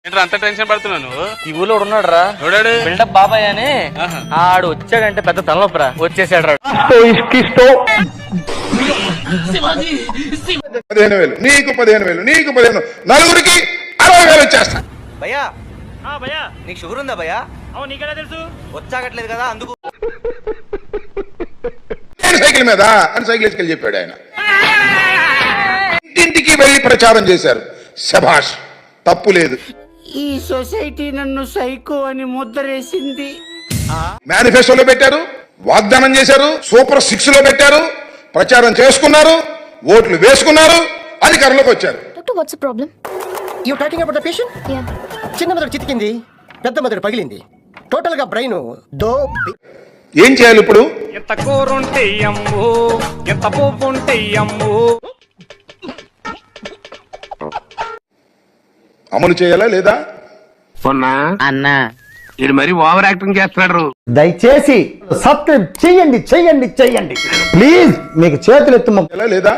ఏంట్రా అంత టెన్షన్ పడుతున్నావు నువ్వు? ఈ ఊళ్ళో ఉన్నాడు రా, బిల్డప్ బాబాయ్ అని. ఆడు వచ్చాడంటే పెద్ద తలనొప్పరా, వచ్చేసాడు రా. 15,000 నీకు 15,000 నీకు 15,000 నలుగురికి 60,000 వచ్చేస్తా. భయ్యా నీకు షుగర్ ఉందా భయ్యా? అవును, నీకెలా తెలుసు? వచ్చాగట్లేదు కదా అందుకు. నేను సైకిల్ మీద అని సైకిల్ వేసుకెళ్ళి చెప్పాడు ఆయన. ఇంటింటికి వెళ్ళి ప్రచారం చేశారు. శభాష్, తప్పు లేదు. ఈ సొసైటీ నన్ను సైకో అని ముద్రేసింది. మేనిఫెస్టోలో పెట్టారు, వాగ్దానం చేశారు, సూపర్ 6 లో పెట్టారు, ప్రచారం చేసుకున్నారు, ఓట్లు వేసుకున్నారు, అధికారంలోకి వచ్చారు. Doctor, what's the problem? You talking about the patient? Yeah. చిన్న మెదడు చితికింది, పెద్ద మెదడు పగిలింది, టోటల్ గా బ్రెయిన్ ఏం చేయాలి ఇప్పుడు? ఎంత కూరుంటే అమ్ము, ఎంత పోపు ఉంటే అమ్ము. అమలు చేయాలా లేదా? అన్నా ఇది మరి ఓవర్ యాక్టింగ్ చేస్తున్నాడు. దయచేసి సబ్స్క్రైబ్ చెయ్యండి చెయ్యండి చెయ్యండి ప్లీజ్, మీకు చేతులు ఎత్తు చేయాలా లేదా?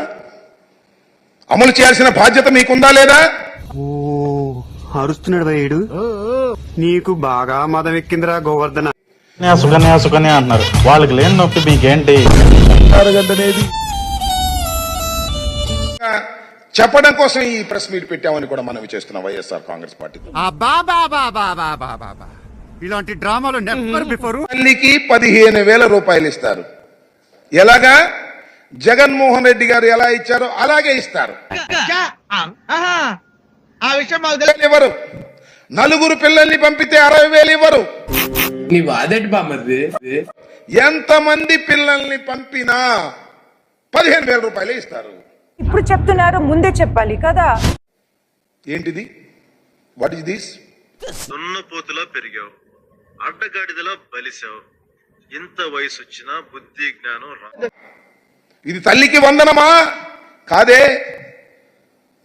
అమలు చేయాల్సిన బాధ్యత మీకుందా లేదా? అరుస్తున్నాడు భయ్యుడు. నీకు బాగా మదం ఎక్కిందిరా గోవర్ధన. సుకన్య సుకన్య అంటున్నారు, వాళ్ళకి లేని నొప్పి మీకేంటి? చెప్పడం కోసం ఈ ప్రెస్ మీట్ పెట్టామని కూడా మనం చేస్తున్నాం వైఎస్ఆర్ కాంగ్రెస్ పార్టీ. ఇలాంటి డ్రామాలు నెవర్ బిఫోర్. తల్లికి 15,000 రూపాయలు ఇస్తారు. ఎలాగా? జగన్మోహన్ రెడ్డి గారు ఎలా ఇచ్చారో అలాగే ఇస్తారు. ఇవ్వరు. నలుగురు పిల్లల్ని పంపితే 60,000 ఇవ్వరు. ఎంతమంది పిల్లల్ని పంపినా 15,000 రూపాయలే ఇస్తారు. ఇప్పుడు చెప్తున్నారు, ముందే చెప్పాలి కదా. ఏంటిది? What is this? దున్నపోతులా పెరిగావు, అడ్డగాడిదలా బలిసావు, ఇంత వయసు వచ్చినా బుద్ధి జ్ఞానం రా. ఇది తల్లికి వందనమా? కాదే.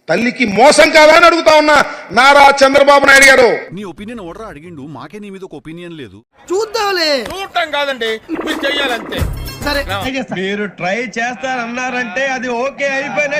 తల్లికి మోసం కాదా అని అడుగుతా ఉన్నా నారా చంద్రబాబు నాయుడు గారు. నీ ఒపీనియన్ ఓడరా అడిగిండు, మాకే నీ మీద ఒక ఒపీనియన్ లేదు. చూద్దాంలే. చూడటం కాదండి, మీరు చెయ్యాలంతే. సరే మీరు ట్రై చేస్తారన్నారంటే అది ఓకే అయిపోయిన